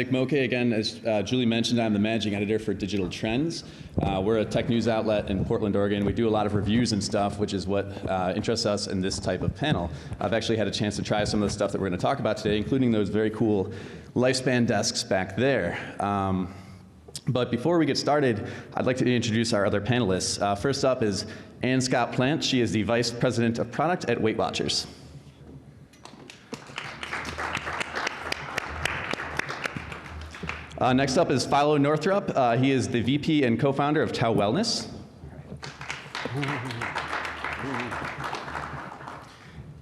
Nick Moke. Again, as Julie mentioned, I'm the managing editor for Digital Trends. We're a tech news outlet in Portland, Oregon. We do a lot of reviews and stuff, which is what interests us in this type of panel. I've actually had a chance to try some of the stuff that we're going to talk about today, including those very cool Lifespan desks back there. But before we get started, I'd like to introduce our other panelists. First up is Ann Scott Plant. She is the Vice President of Product at Weight Watchers. Next up is Philo Northrup. He is the VP and co-founder of Tao Wellness.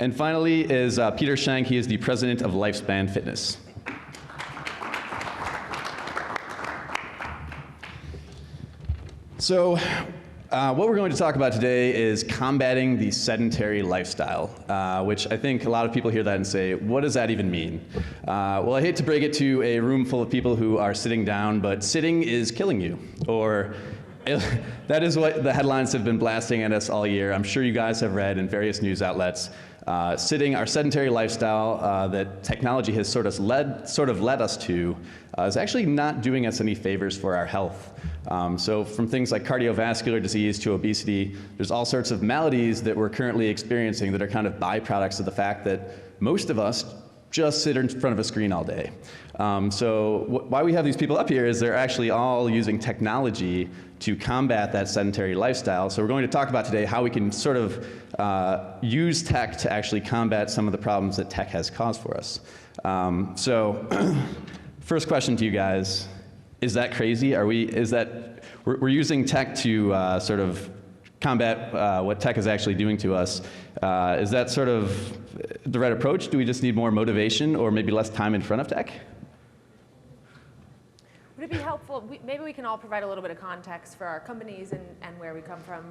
And finally is Peter Shank. He is the president of Lifespan Fitness. So what we're going to talk about today is combating the sedentary lifestyle, which I think a lot of people hear that and say, what does that even mean? Well, I hate to break it to a room full of people who are sitting down, but sitting is killing you. Or that is what the headlines have been blasting at us all year. I'm sure you guys have read in various news outlets. Our sedentary lifestyle that technology has sort of led us to is actually not doing us any favors for our health. So from things like cardiovascular disease to obesity, there's all sorts of maladies that we're currently experiencing that are kind of byproducts of the fact that most of us just sit in front of a screen all day. So why we have these people up here is they're actually all using technology to combat that sedentary lifestyle. So we're going to talk about today how we can sort of use tech to actually combat some of the problems that tech has caused for us. First question to you guys, is that crazy? We're using tech to sort of combat what tech is actually doing to us. Is that sort of the right approach? Do we just need more motivation or maybe less time in front of tech? Would it be helpful, maybe we can all provide a little bit of context for our companies and where we come from?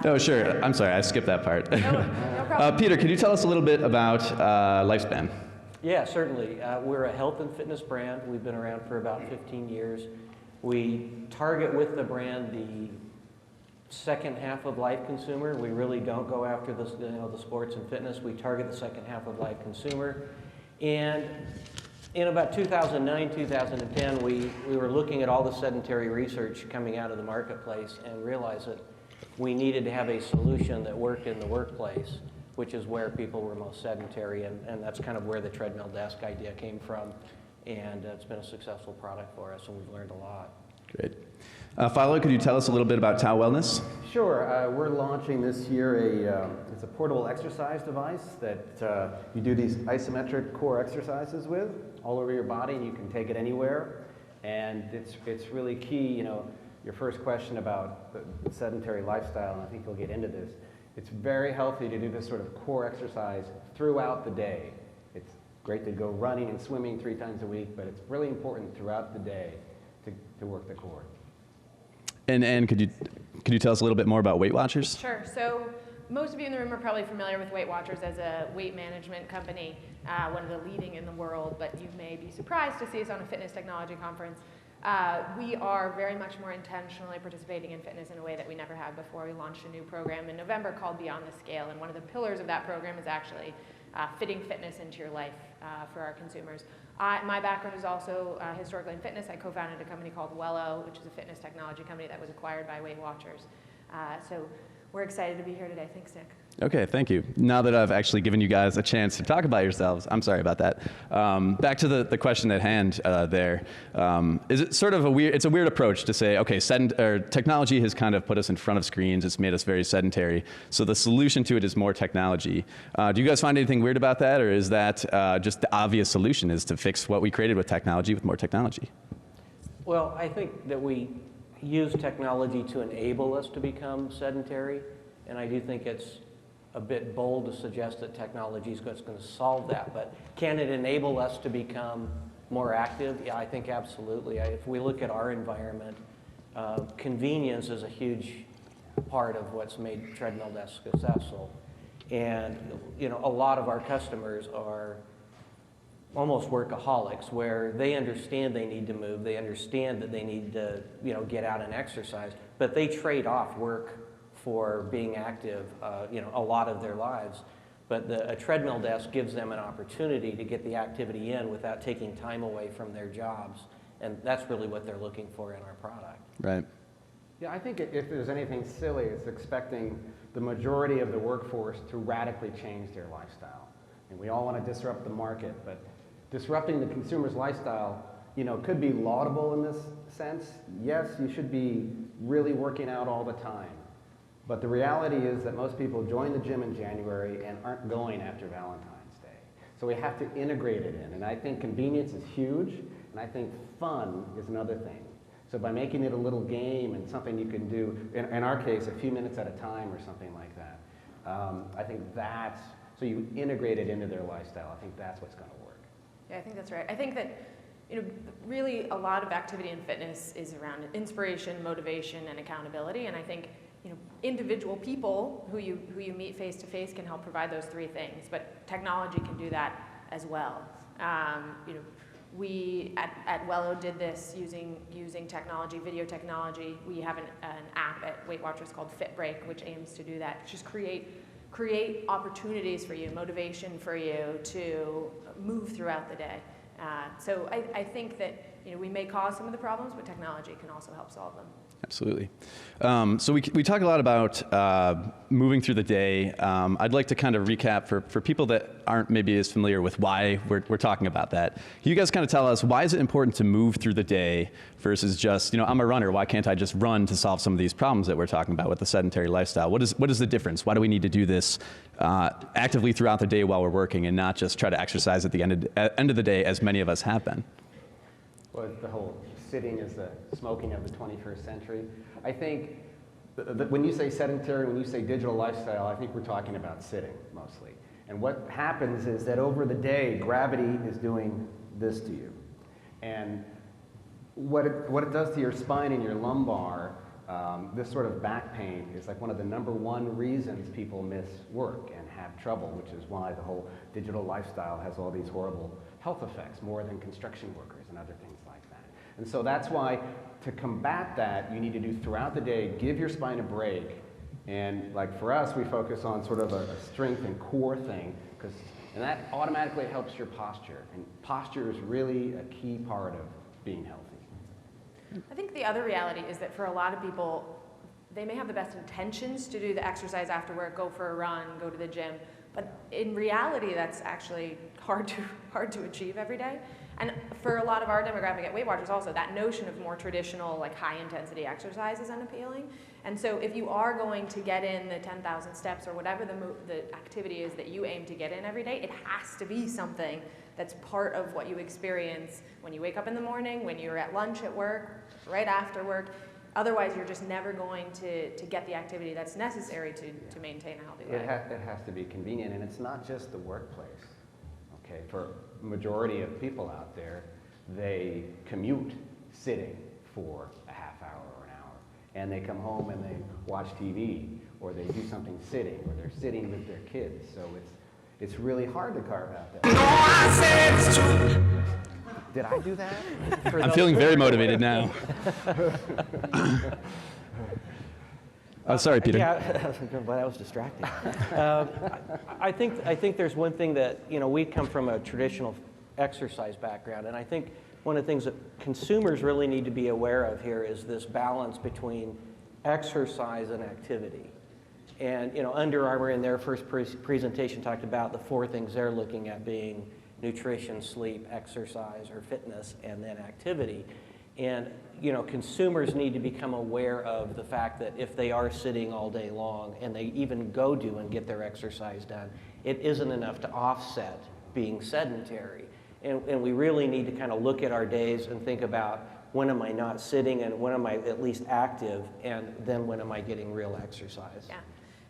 Oh, sure. I'm sorry, I skipped that part. No problem. Peter, could you tell us a little bit about Lifespan? Yeah, certainly. We're a health and fitness brand. We've been around for about 15 years. We target with the brand the second half of life consumer. We really don't go after the sports and fitness. We target the second half of life consumer. And in about 2009, 2010, we were looking at all the sedentary research coming out of the marketplace and realized that we needed to have a solution that worked in the workplace, which is where people were most sedentary, and that's kind of where the treadmill desk idea came from. And it's been a successful product for us, and we've learned a lot. Great. Philo, could you tell us a little bit about Tao Wellness? Sure. We're launching this year it's a portable exercise device that you do these isometric core exercises with all over your body, and you can take it anywhere. And it's really key, your first question about the sedentary lifestyle, and I think you'll get into this. It's very healthy to do this sort of core exercise throughout the day. It's great to go running and swimming 3 times a week, but it's really important throughout the day to work the core. And Ann, could you tell us a little bit more about Weight Watchers? Sure. So most of you in the room are probably familiar with Weight Watchers as a weight management company, one of the leading in the world, but you may be surprised to see us on a fitness technology conference. We are very much more intentionally participating in fitness in a way that we never have before. We launched a new program in November called Beyond the Scale, and one of the pillars of that program is actually fitting fitness into your life for our consumers. My background is also historically in fitness. I co-founded a company called Wello, which is a fitness technology company that was acquired by Weight Watchers. So we're excited to be here today. Thanks, Nick. Okay, thank you. Now that I've actually given you guys a chance to talk about yourselves, I'm sorry about that. Back to the question at hand there. Is it sort of it's a weird approach to say, okay, technology has kind of put us in front of screens, it's made us very sedentary, so the solution to it is more technology. Do you guys find anything weird about that, or is that just the obvious solution is to fix what we created with technology with more technology? Well, I think that we use technology to enable us to become sedentary, and I do think it's a bit bold to suggest that technology is going to solve that, but can it enable us to become more active? Yeah, I think absolutely. If we look at our environment, convenience is a huge part of what's made treadmill desks successful. And a lot of our customers are almost workaholics, where they understand they need to move, they understand that they need to get out and exercise, but they trade off work for being active a lot of their lives. But a treadmill desk gives them an opportunity to get the activity in without taking time away from their jobs. And that's really what they're looking for in our product. Right. Yeah, I think if there's anything silly, it's expecting the majority of the workforce to radically change their lifestyle. And we all want to disrupt the market, but disrupting the consumer's lifestyle, could be laudable in this sense. Yes, you should be really working out all the time. But the reality is that most people join the gym in January and aren't going after Valentine's Day. So we have to integrate it in. And I think convenience is huge, and I think fun is another thing. So by making it a little game and something you can do, in our case, a few minutes at a time or something like that, I think that's, so you integrate it into their lifestyle. I think that's what's going to work. Yeah, I think that's right. I think that really a lot of activity in fitness is around inspiration, motivation, and accountability. And I think individual people who you meet face to face can help provide those three things, but technology can do that as well. We at Wello did this using technology, video technology. We have an app at Weight Watchers called Fit Break, which aims to do that. Just create opportunities for you, motivation for you to move throughout the day. So I think that we may cause some of the problems, but technology can also help solve them. Absolutely. So we talk a lot about moving through the day. I'd like to kind of recap for people that aren't maybe as familiar with why we're talking about that. Can you guys kind of tell us, why is it important to move through the day versus just, I'm a runner, why can't I just run to solve some of these problems that we're talking about with the sedentary lifestyle? What is the difference? Why do we need to do this actively throughout the day while we're working and not just try to exercise at the end of the day as many of us have been? Well, the whole sitting is the smoking of the 21st century. I think when you say sedentary, when you say digital lifestyle, I think we're talking about sitting mostly. And what happens is that over the day, gravity is doing this to you. And what it does to your spine and your lumbar, this sort of back pain is like one of the #1 reasons people miss work and have trouble, which is why the whole digital lifestyle has all these horrible health effects, more than construction workers and other things like that. And so that's why, to combat that, you need to do throughout the day, give your spine a break. And like for us, we focus on sort of a strength and core thing, and that automatically helps your posture. And posture is really a key part of being healthy. I think the other reality is that for a lot of people, they may have the best intentions to do the exercise after work, go for a run, go to the gym, but in reality, that's actually hard to achieve every day. And for a lot of our demographic at Weight Watchers also, that notion of more traditional, like high-intensity exercise is unappealing. And so if you are going to get in the 10,000 steps or whatever the activity is that you aim to get in every day, it has to be something that's part of what you experience when you wake up in the morning, when you're at lunch at work, right after work. Otherwise, you're just never going to get the activity that's necessary to maintain a healthy life. It has to be convenient, and it's not just the workplace. Okay, for a majority of people out there, they commute sitting for a half hour or an hour, and they come home and they watch TV, or they do something sitting, or they're sitting with their kids. So it's really hard to carve out that. Did I do that? I'm feeling very motivated now. Oh, sorry, Peter. Yeah, I'm glad I was distracted. I think there's one thing that, we come from a traditional exercise background, and I think one of the things that consumers really need to be aware of here is this balance between exercise and activity. And, Under Armour in their first presentation talked about the 4 things they're looking at being nutrition, sleep, exercise, or fitness, and then activity. And, consumers need to become aware of the fact that if they are sitting all day long and they even go do and get their exercise done, it isn't enough to offset being sedentary. And we really need to kind of look at our days and think about, when am I not sitting and when am I at least active, and then when am I getting real exercise? Yeah.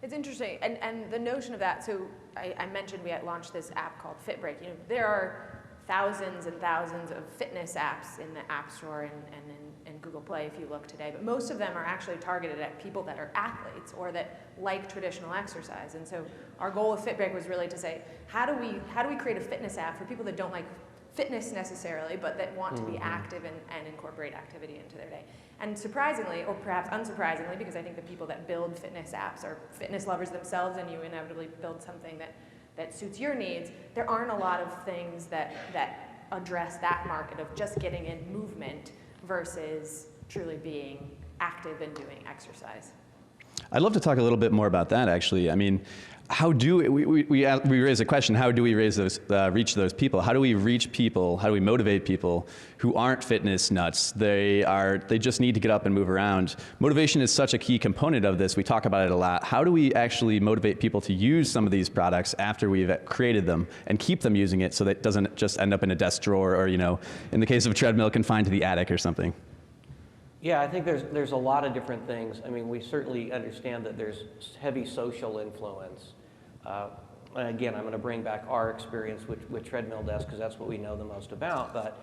It's interesting, and the notion of that, so I mentioned we had launched this app called Fit Break. There are thousands and thousands of fitness apps in the App Store and in Google Play if you look today, but most of them are actually targeted at people that are athletes or that like traditional exercise. And so our goal with Fit Break was really to say, how do we create a fitness app for people that don't like fitness necessarily, but that want to be active and incorporate activity into their day. And surprisingly, or perhaps unsurprisingly, because I think the people that build fitness apps are fitness lovers themselves, and you inevitably build something that that suits your needs, there aren't a lot of things that address that market of just getting in movement versus truly being active and doing exercise. I'd love to talk a little bit more about that, actually. I mean, how do we raise a question, how do we reach those people? How do we reach people, how do we motivate people who aren't fitness nuts? They just need to get up and move around. Motivation is such a key component of this. We talk about it a lot. How do we actually motivate people to use some of these products after we've created them and keep them using it so that it doesn't just end up in a desk drawer or, in the case of a treadmill, confined to the attic or something? Yeah, I think there's a lot of different things. I mean, we certainly understand that there's heavy social influence. And again, I'm going to bring back our experience with treadmill desks because that's what we know the most about. But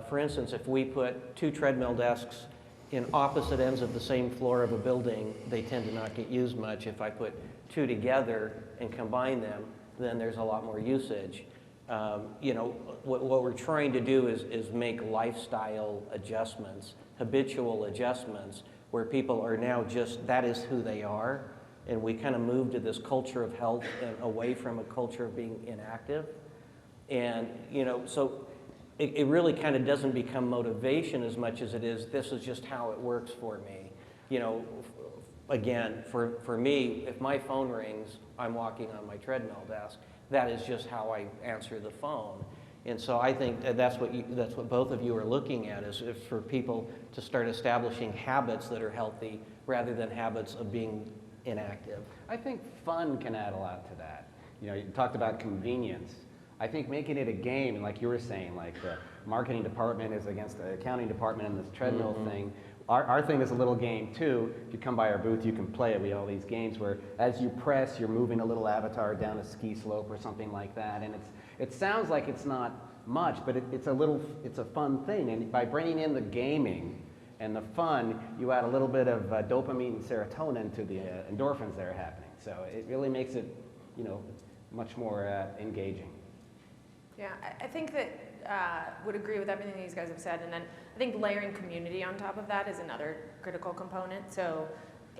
for instance, if we put 2 treadmill desks in opposite ends of the same floor of a building, they tend to not get used much. If I put 2 together and combine them, then there's a lot more usage. What we're trying to do is make lifestyle adjustments, habitual adjustments, where people are now that is who they are. And we kind of moved to this culture of health and away from a culture of being inactive. And, so it really kind of doesn't become motivation as much as it is, this is just how it works for me. Again, for me, if my phone rings, I'm walking on my treadmill desk. That is just how I answer the phone. And so I think that's what both of you are looking at, is for people to start establishing habits that are healthy rather than habits of being inactive. I think fun can add a lot to that. You talked about convenience. I think making it a game, and like you were saying, like the marketing department is against the accounting department and this treadmill thing. Our thing is a little game too. If you come by our booth, you can play it. We have all these games where as you press, you're moving a little avatar down a ski slope or something like that. And it sounds like it's not much, but it's a fun thing. And by bringing in the gaming and the fun, you add a little bit of dopamine and serotonin to the endorphins that are happening. So it really makes it, much more engaging. Yeah, I think that would agree with everything these guys have said. And then I think layering community on top of that is another critical component. So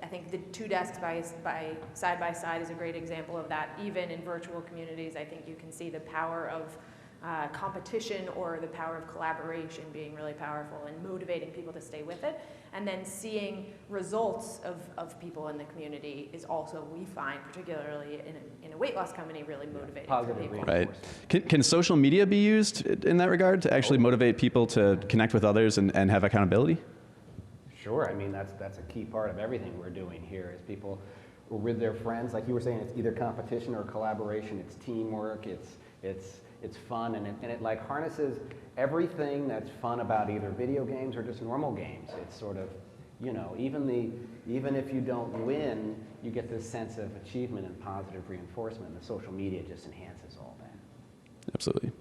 I think the 2 desks side by side is a great example of that. Even in virtual communities, I think you can see the power of competition or the power of collaboration being really powerful and motivating people to stay with it. And then seeing results of people in the community is also, we find, particularly in a weight loss company, really motivating for people. Right. Can social media be used in that regard to actually motivate people to connect with others and have accountability? Sure. I mean, that's a key part of everything we're doing here is people are with their friends. Like you were saying, it's either competition or collaboration. It's teamwork. It's fun, and it like harnesses everything that's fun about either video games or just normal games. It's sort of, even if you don't win, you get this sense of achievement and positive reinforcement, and the social media just enhances all that. Absolutely.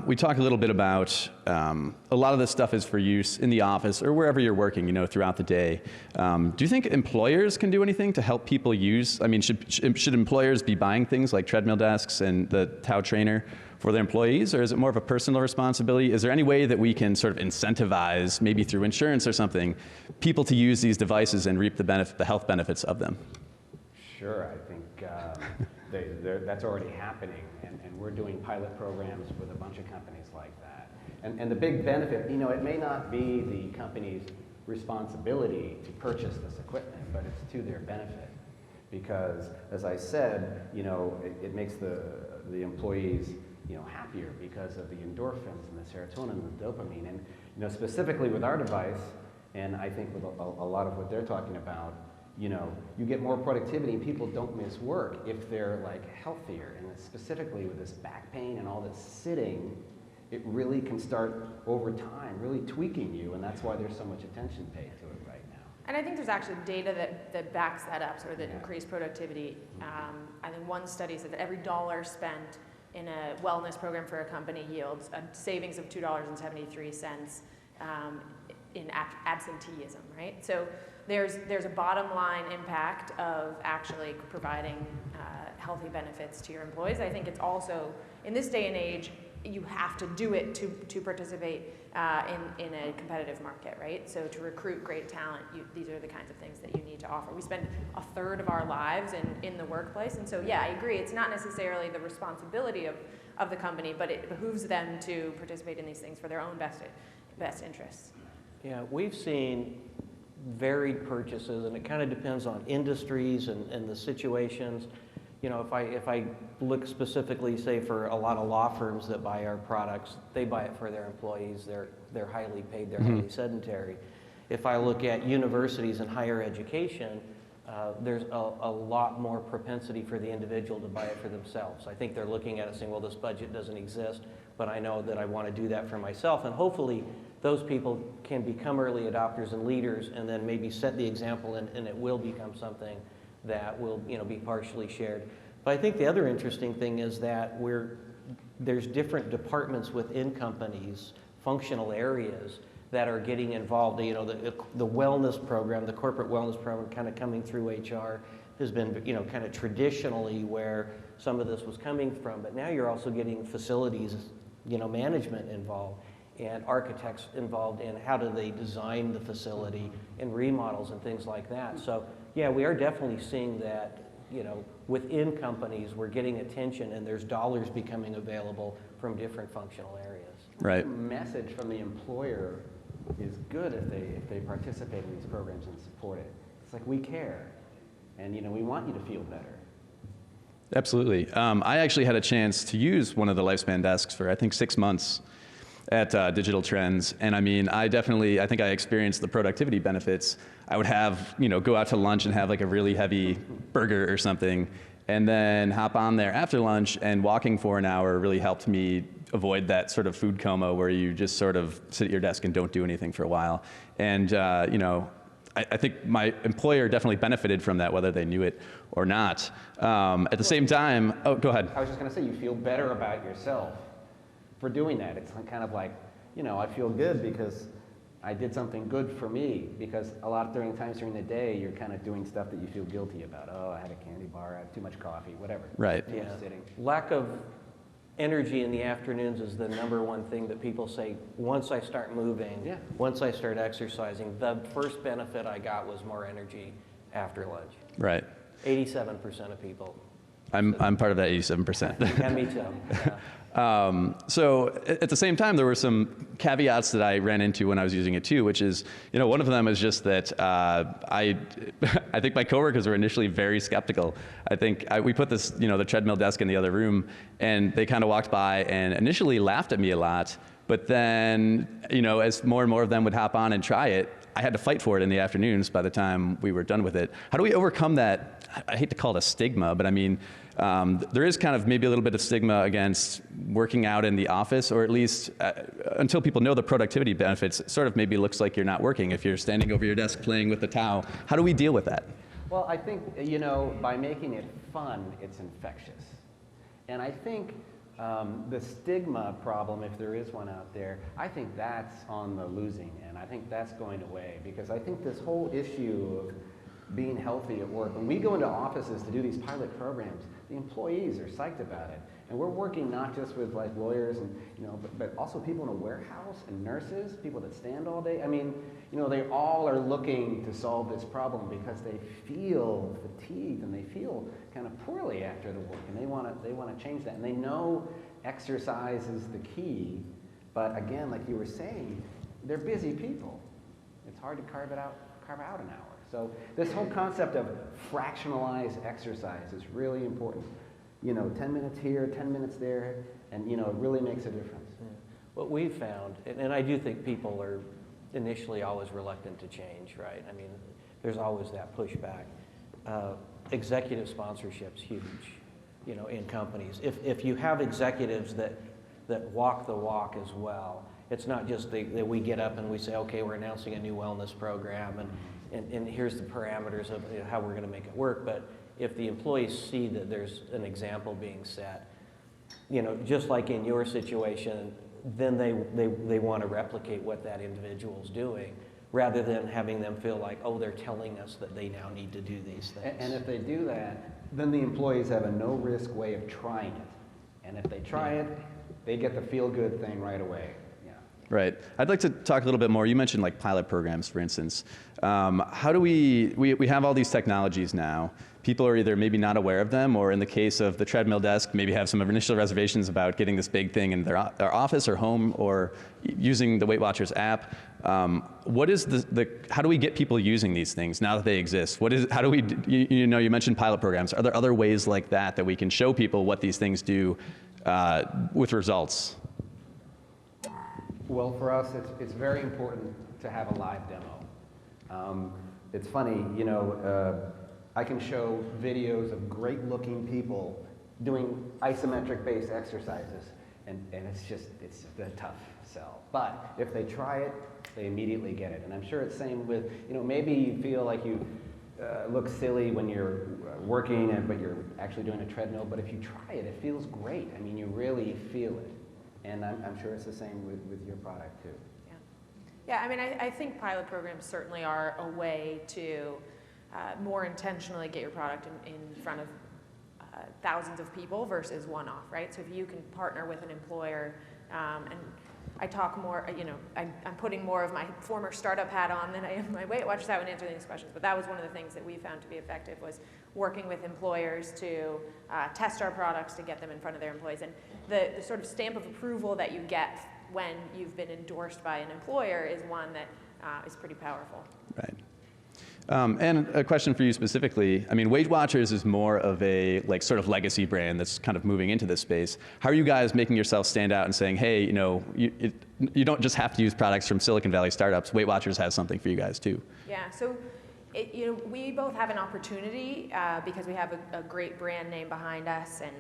We talk a little bit about a lot of this stuff is for use in the office or wherever you're working, throughout the day. Do you think employers can do anything to help people use? I mean, should employers be buying things like treadmill desks and the Tao trainer for their employees, or is it more of a personal responsibility? Is there any way that we can sort of incentivize, maybe through insurance or something, people to use these devices and reap the health benefits of them? Sure, I think that's already happening, and we're doing pilot programs with a bunch of companies like that. And the big benefit, it may not be the company's responsibility to purchase this equipment, but it's to their benefit. Because, as I said, it makes the employees happier because of the endorphins and the serotonin and the dopamine. And specifically with our device, and I think with a lot of what they're talking about, you get more productivity and people don't miss work if they're like healthier. And specifically with this back pain and all this sitting, it really can start over time really tweaking you, and that's why there's so much attention paid to it right now. And I think there's actually data that backs that up, sort of that increased productivity. I think one study said that every $1 spent in a wellness program for a company yields a savings of $2.73 in absenteeism, right? So there's a bottom line impact of actually providing healthy benefits to your employees. I think it's also, in this day and age, you have to do it to participate in a competitive market, right? So to recruit great talent, these are the kinds of things that you need to offer. We spend a third of our lives in the workplace, and so yeah, I agree. It's not necessarily the responsibility of the company, but it behooves them to participate in these things for their own best interests. Yeah, we've seen varied purchases, and it kind of depends on industries and the situations. You know, if I look specifically, say, for a lot of law firms that buy our products, they buy it for their employees. They're highly paid. They're highly sedentary. If I look at universities and higher education, there's a lot more propensity for the individual to buy it for themselves. I think they're looking at it saying, well, this budget doesn't exist, but I know that I want to do that for myself. And hopefully those people can become early adopters and leaders, and then maybe set the example, and it will become something that will, you know, be partially shared. But I think the other interesting thing is that there's different departments within companies, functional areas, that are getting involved. You know, the wellness program, the corporate wellness program, kind of coming through HR, has been, you know, kind of traditionally where some of this was coming from. But now you're also getting facilities, you know, management involved, and architects involved in how do they design the facility and remodels and things like that. So yeah, we are definitely seeing that, you know, within companies we're getting attention, and there's dollars becoming available from different functional areas. Right. The message from the employer is good if they participate in these programs and support it. It's like, we care, and you know, we want you to feel better. Absolutely. I actually had a chance to use one of the Lifespan desks for, I think, 6 months at Digital Trends, and I mean, I think I experienced the productivity benefits. I would have, you know, go out to lunch and have like a really heavy burger or something, and then hop on there after lunch, and walking for an hour really helped me avoid that sort of food coma where you just sort of sit at your desk and don't do anything for a while. And you know, I think my employer definitely benefited from that, whether they knew it or not. At the same time, oh, go ahead. I was just going to say, you feel better about yourself for doing that. It's kind of like, you know, I feel good because I did something good for me, because a lot during times during the day, you're kind of doing stuff that you feel guilty about. Oh, I had a candy bar, I had too much coffee, whatever. Right. Too much sitting. Lack of energy in the afternoons is the #1 thing that people say. Once I start moving, Yeah. once I start exercising, the first benefit I got was more energy after lunch. Right. 87% of people. I'm part of that 87%. Yeah, me too. Yeah. So at the same time, there were some caveats that I ran into when I was using it too, which is, you know, one of them is just that I think my coworkers were initially very skeptical. I think we put this, you know, the treadmill desk in the other room, and they kind of walked by and initially laughed at me a lot. But then, you know, as more and more of them would hop on and try it, I had to fight for it in the afternoons by the time we were done with it. How do we overcome that? I hate to call it a stigma, but I mean, there is kind of maybe a little bit of stigma against working out in the office, or at least until people know the productivity benefits, it sort of maybe looks like you're not working if you're standing over your desk playing with the Tao. How do we deal with that? Well, I think, you know, by making it fun, it's infectious. And I think the stigma problem, if there is one out there, I think that's on the losing end. I think that's going away, because I think this whole issue of being healthy at work, when we go into offices to do these pilot programs, the employees are psyched about it. And we're working not just with like lawyers and, you know, but also people in a warehouse and nurses, people that stand all day. I mean, you know, they all are looking to solve this problem because they feel fatigued and they feel kind of poorly after the work, and they want to change that. And they know exercise is the key, but again, like you were saying, they're busy people. It's hard to carve out an hour. So this whole concept of fractionalized exercise is really important. You know, 10 minutes here, 10 minutes there, and you know, it really makes a difference. Yeah. What we've found, and I do think people are initially always reluctant to change, right? I mean, there's always that pushback. Executive sponsorship's huge, you know, in companies. If you have executives that walk the walk as well, it's not just that we get up and we say, okay, we're announcing a new wellness program, and here's the parameters of how we're going to make it work. But if the employees see that there's an example being set, you know, just like in your situation, then they want to replicate what that individual's doing, rather than having them feel like, oh, they're telling us that they now need to do these things. And if they do that, then the employees have a no-risk way of trying it. And if they try it, they get the feel-good thing right away. Yeah. Right. I'd like to talk a little bit more. You mentioned like pilot programs, for instance. How do we have all these technologies now. People are either maybe not aware of them, or in the case of the treadmill desk, maybe have some initial reservations about getting this big thing in their office or home, or using the Weight Watchers app. What is how do we get people using these things now that they exist? How do we, you mentioned pilot programs. Are there other ways like that we can show people what these things do with results? Well, for us, it's very important to have a live demo. It's funny, I can show videos of great-looking people doing isometric-based exercises, and it's a tough sell. But if they try it, they immediately get it. And I'm sure it's the same with, maybe you feel like you look silly when you're working, but you're actually doing a treadmill. But if you try it, it feels great. I mean, you really feel it. And I'm sure it's the same with your product, too. Yeah, I mean, I think pilot programs certainly are a way to more intentionally get your product in front of thousands of people versus one-off, right? So if you can partner with an employer, and I talk more, I'm putting more of my former startup hat on than I am my Weight Watchers hat when answering these questions, but that was one of the things that we found to be effective, was working with employers to test our products to get them in front of their employees. And the sort of stamp of approval that you get when you've been endorsed by an employer is one that is pretty powerful. Right. And a question for you specifically. I mean, Weight Watchers is more of a sort of legacy brand that's kind of moving into this space. How are you guys making yourself stand out and saying, hey, you don't just have to use products from Silicon Valley startups. Weight Watchers has something for you guys too. Yeah. So, we both have an opportunity because we have a great brand name behind us, and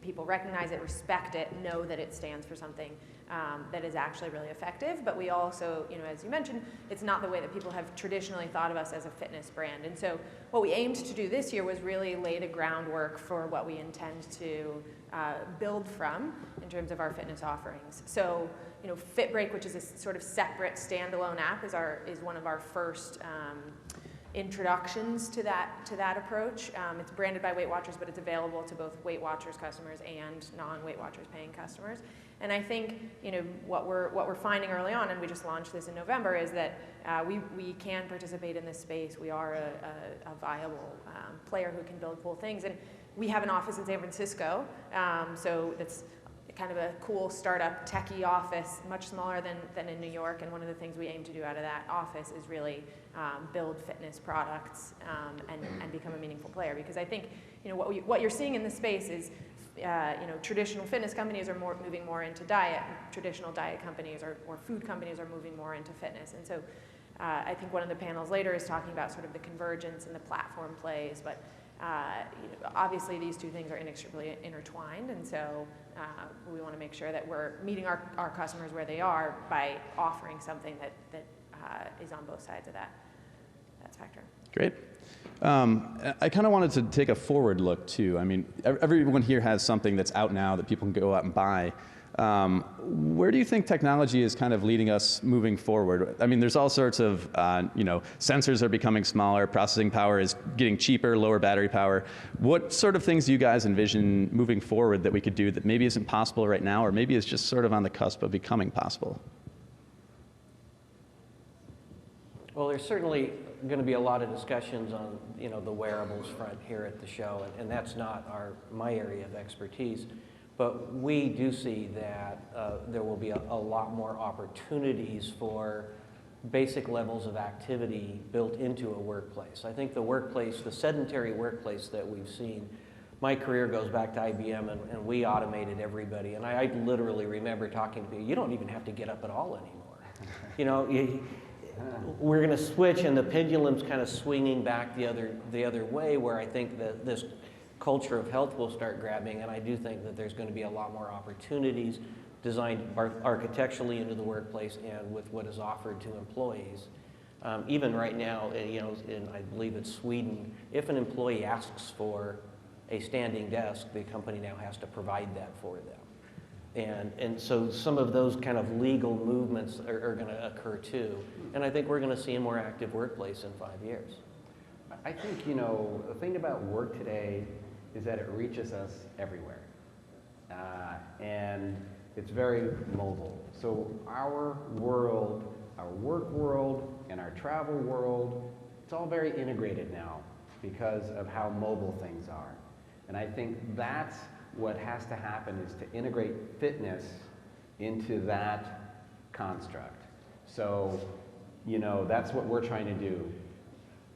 people recognize it, respect it, know that it stands for something that is actually really effective. But we also, as you mentioned, it's not the way that people have traditionally thought of us as a fitness brand. And so what we aimed to do this year was really lay the groundwork for what we intend to build from in terms of our fitness offerings. So, FitBreak, which is a sort of separate standalone app, is one of our first introductions to that approach. It's branded by Weight Watchers, but it's available to both Weight Watchers customers and non-Weight Watchers paying customers. And I think what we're finding early on, and we just launched this in November, is that we can participate in this space. We are a viable player who can build cool things, and we have an office in San Francisco, so that's kind of a cool startup techie office, much smaller than in New York. And one of the things we aim to do out of that office is really build fitness products and become a meaningful player. Because I think what you're seeing in this space is traditional fitness companies are moving more into diet. Traditional diet companies or food companies are moving more into fitness. And so I think one of the panels later is talking about sort of the convergence and the platform plays. But obviously these two things are inextricably intertwined, and so we want to make sure that we're meeting our customers where they are by offering something that is on both sides of that spectrum. Great. I kind of wanted to take a forward look too. I mean, everyone here has something that's out now that people can go out and buy. Where do you think technology is kind of leading us moving forward? I mean, there's all sorts of, sensors are becoming smaller, processing power is getting cheaper, lower battery power. What sort of things do you guys envision moving forward that we could do that maybe isn't possible right now, or maybe is just sort of on the cusp of becoming possible? Well, there's certainly going to be a lot of discussions on, the wearables front here at the show, and that's not my area of expertise. But we do see that there will be a lot more opportunities for basic levels of activity built into a workplace. I think the sedentary workplace that we've seen, my career goes back to IBM, and we automated everybody. And I literally remember talking to people, you don't even have to get up at all anymore. We're going to switch, and the pendulum's kind of swinging back the other way, where I think that this culture of health will start grabbing, and I do think that there's going to be a lot more opportunities designed architecturally into the workplace and with what is offered to employees. Even right now, in I believe it's Sweden, if an employee asks for a standing desk, the company now has to provide that for them. And so some of those kind of legal movements are going to occur too. And I think we're going to see a more active workplace in 5 years. I think, the thing about work today is that it reaches us everywhere. And it's very mobile. So our world, our work world, and our travel world, it's all very integrated now because of how mobile things are. And I think that's what has to happen, is to integrate fitness into that construct. So, you know, that's what we're trying to do.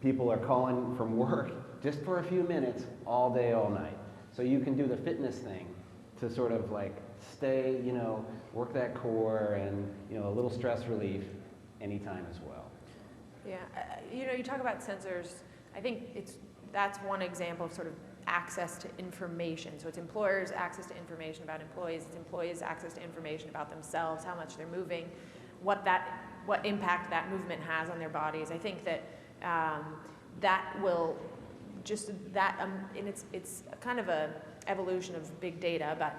People are calling from work just for a few minutes all day, all night. So you can do the fitness thing to sort of like stay, you know, work that core and, you know, a little stress relief anytime as well. Yeah, you know, you talk about sensors. I think that's one example of sort of access to information. So it's employers' access to information about employees. It's employees' access to information about themselves, how much they're moving, what impact that movement has on their bodies. I think that that will just that and it's kind of a evolution of big data, but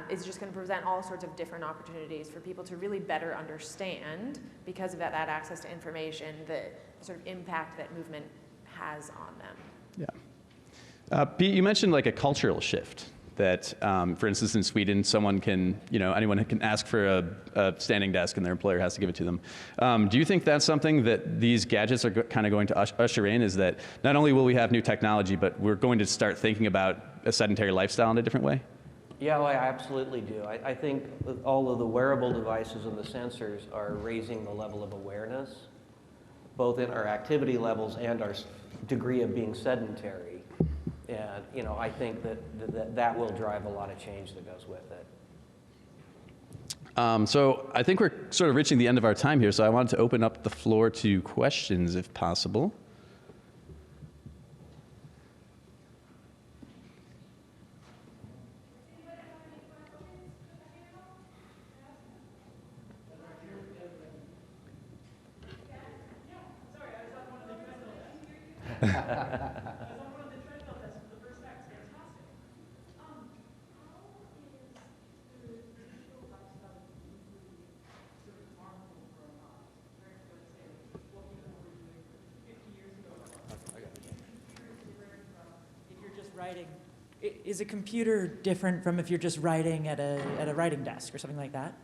it's just going to present all sorts of different opportunities for people to really better understand, because of that access to information, the sort of impact that movement has on them. Yeah. Pete, you mentioned like a cultural shift that, for instance, in Sweden, someone can, you know, anyone can ask for a standing desk and their employer has to give it to them. Do you think that's something that these gadgets are kind of going to usher in, is that not only will we have new technology, but we're going to start thinking about a sedentary lifestyle in a different way? Yeah, well, I absolutely do. I think all of the wearable devices and the sensors are raising the level of awareness, both in our activity levels and our degree of being sedentary. And, you know, I think that will drive a lot of change that goes with it. So I think we're sort of reaching the end of our time here, so I wanted to open up the floor to questions if possible. Is a computer different from if you're just writing at a writing desk or something like that?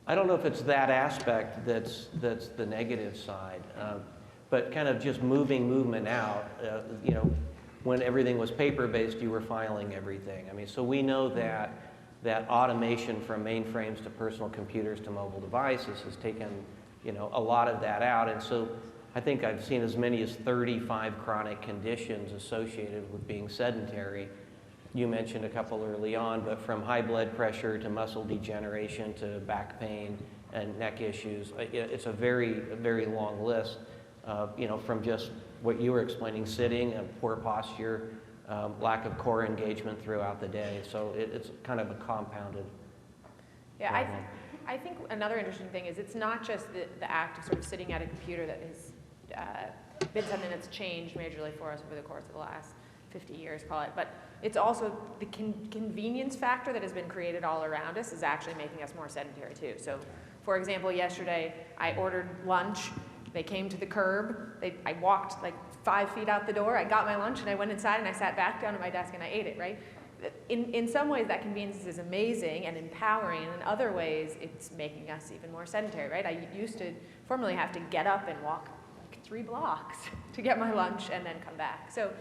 I don't know if it's that aspect that's the negative side, but kind of just movement out. You know, when everything was paper-based, you were filing everything. I mean, so we know that automation from mainframes to personal computers to mobile devices has taken, you know, a lot of that out, and so I think I've seen as many as 35 chronic conditions associated with being sedentary. You mentioned a couple early on, but from high blood pressure to muscle degeneration to back pain and neck issues, it's a very long list. You know, from just what you were explaining, sitting, poor posture, lack of core engagement throughout the day. So it's kind of a compounded problem. Yeah, I think another interesting thing is it's not just the act of sort of sitting at a computer that has been something that's changed majorly for us over the course of the last 50 years, call it, but it's also the convenience factor that has been created all around us is actually making us more sedentary too. So, for example, yesterday I ordered lunch. They came to the curb. I walked like 5 feet out the door. I got my lunch and I went inside and I sat back down at my desk and I ate it, right? In some ways that convenience is amazing and empowering, and in other ways it's making us even more sedentary, right? I used to formerly have to get up and walk 3 blocks to get my lunch and then come back. So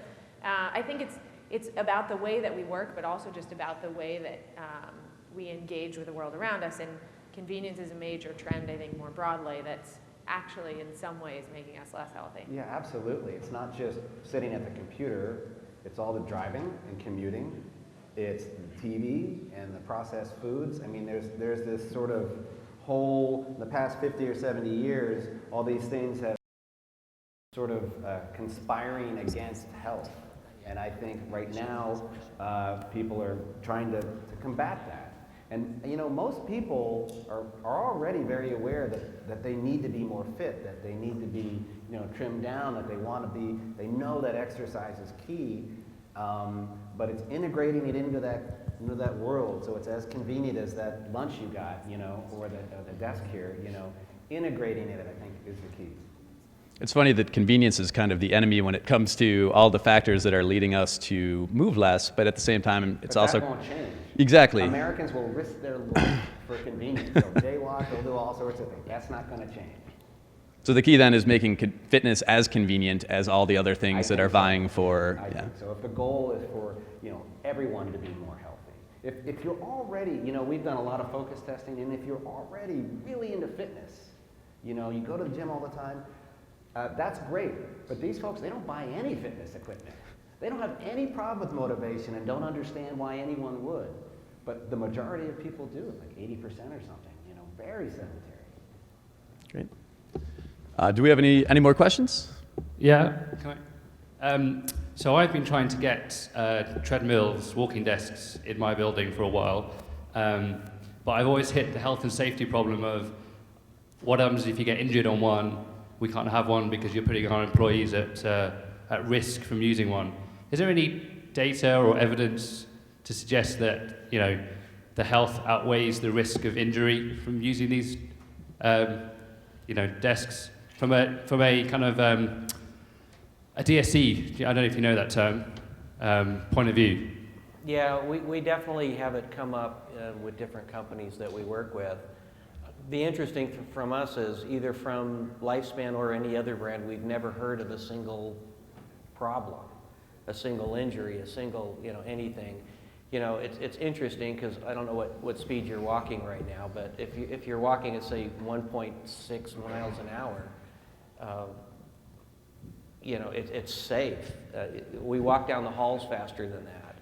I think it's about the way that we work, but also just about the way that we engage with the world around us. And convenience is a major trend, I think, more broadly, that's actually in some ways making us less healthy. Yeah, absolutely. It's not just sitting at the computer. It's all the driving and commuting. It's the TV and the processed foods. I mean, there's this sort of whole, the past 50 or 70 years, all these things have sort of conspiring against health. And I think right now, people are trying to combat that. And you know, most people are already very aware that they need to be more fit, that they need to be, you know, trimmed down, that they want to be, they know that exercise is key, but it's integrating it into that world, so it's as convenient as that lunch you got, you know, or the desk here, you know, integrating it, I think, is the key. It's funny that convenience is kind of the enemy when it comes to all the factors that are leading us to move less, but at the same time, it's But also... that won't change. Exactly. Americans will risk their life for convenience. They'll jaywalk, they'll do all sorts of things. That's not going to change. So the key then is making fitness as convenient as all the other things that are think so. vying for... I think so. If the goal is for, everyone to be more healthy. If you're already, we've done a lot of focus testing, and if you're already really into fitness, you go to the gym all the time, that's great. But these folks, they don't buy any fitness equipment. They don't have any problem with motivation and don't understand why anyone would. But the majority of people do, like 80% or something, very sedentary. Great. Do we have any more questions? Yeah. So I've been trying to get treadmills, walking desks in my building for a while, but I've always hit the health and safety problem of what happens if you get injured on one. We can't have one because you're putting our employees at risk from using one. Is there any data or evidence to suggest that the health outweighs the risk of injury from using these desks from a kind of a DSE, I don't know if you know that term, point of view? Yeah, we definitely have it come up with different companies that we work with. The interesting from us is either from Lifespan or any other brand, we've never heard of a single problem, a single injury, a single, anything. It's interesting because I don't know what speed you're walking right now, but if you're walking at, say, 1.6 miles an hour, it's safe. We walk down the halls faster than that.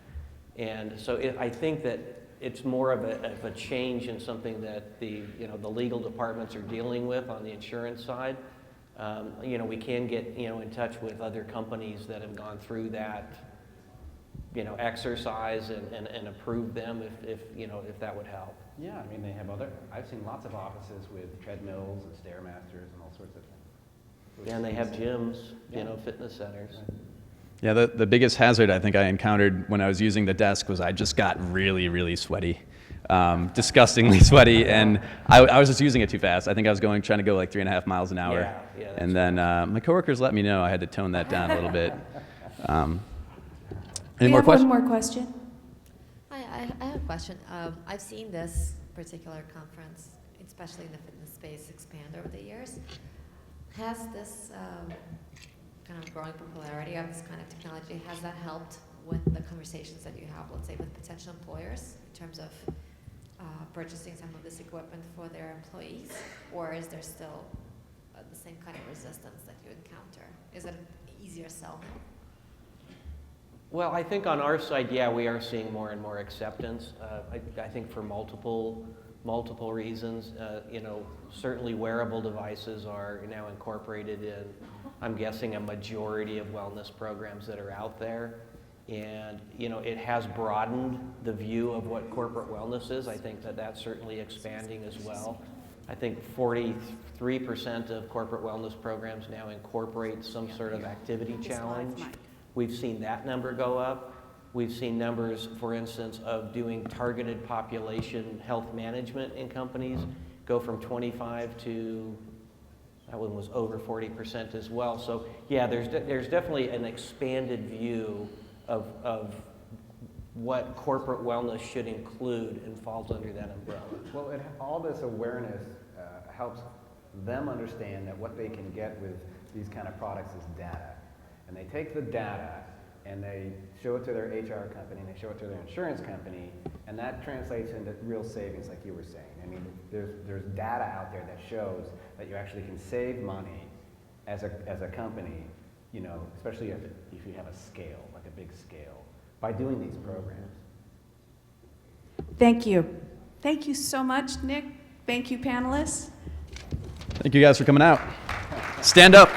And so I think that it's more of a change in something that the legal departments are dealing with on the insurance side. We can get, in touch with other companies that have gone through that, exercise and approve them if that would help. Yeah, they have I've seen lots of offices with treadmills and Stairmasters and all sorts of things. And they have gyms, fitness centers. Yeah, the biggest hazard I think I encountered when I was using the desk was I just got really, really sweaty, disgustingly sweaty, and I was just using it too fast. I think I was trying to go like 3.5 miles an hour, and then my coworkers let me know I had to tone that down a little bit. Any more questions? One more question. Hi, I have a question. I've seen this particular conference, especially in the fitness space, expand over the years. Has this kind of growing popularity of this kind of technology, has that helped with the conversations that you have, let's say, with potential employers in terms of purchasing some of this equipment for their employees? Or is there still the same kind of resistance that you encounter? Is it an easier sell now? Well, I think on our side, we are seeing more and more acceptance. I think for multiple reasons. Certainly wearable devices are now incorporated in, I'm guessing, a majority of wellness programs that are out there. And, it has broadened the view of what corporate wellness is. I think that that's certainly expanding as well. I think 43% of corporate wellness programs now incorporate some sort of activity challenge. We've seen that number go up. We've seen numbers, for instance, of doing targeted population health management in companies go from 25 to, that one was over 40% as well. So yeah, there's definitely an expanded view of what corporate wellness should include and falls under that umbrella. Well, all this awareness helps them understand that what they can get with these kind of products is data. And they take the data and they show it to their HR company, and they show it to their insurance company, and that translates into real savings, like you were saying. There's data out there that shows that you actually can save money as a company, especially if you have a scale, like a big scale, by doing these programs. Thank you. Thank you so much, Nick. Thank you, panelists. Thank you guys for coming out. Stand up.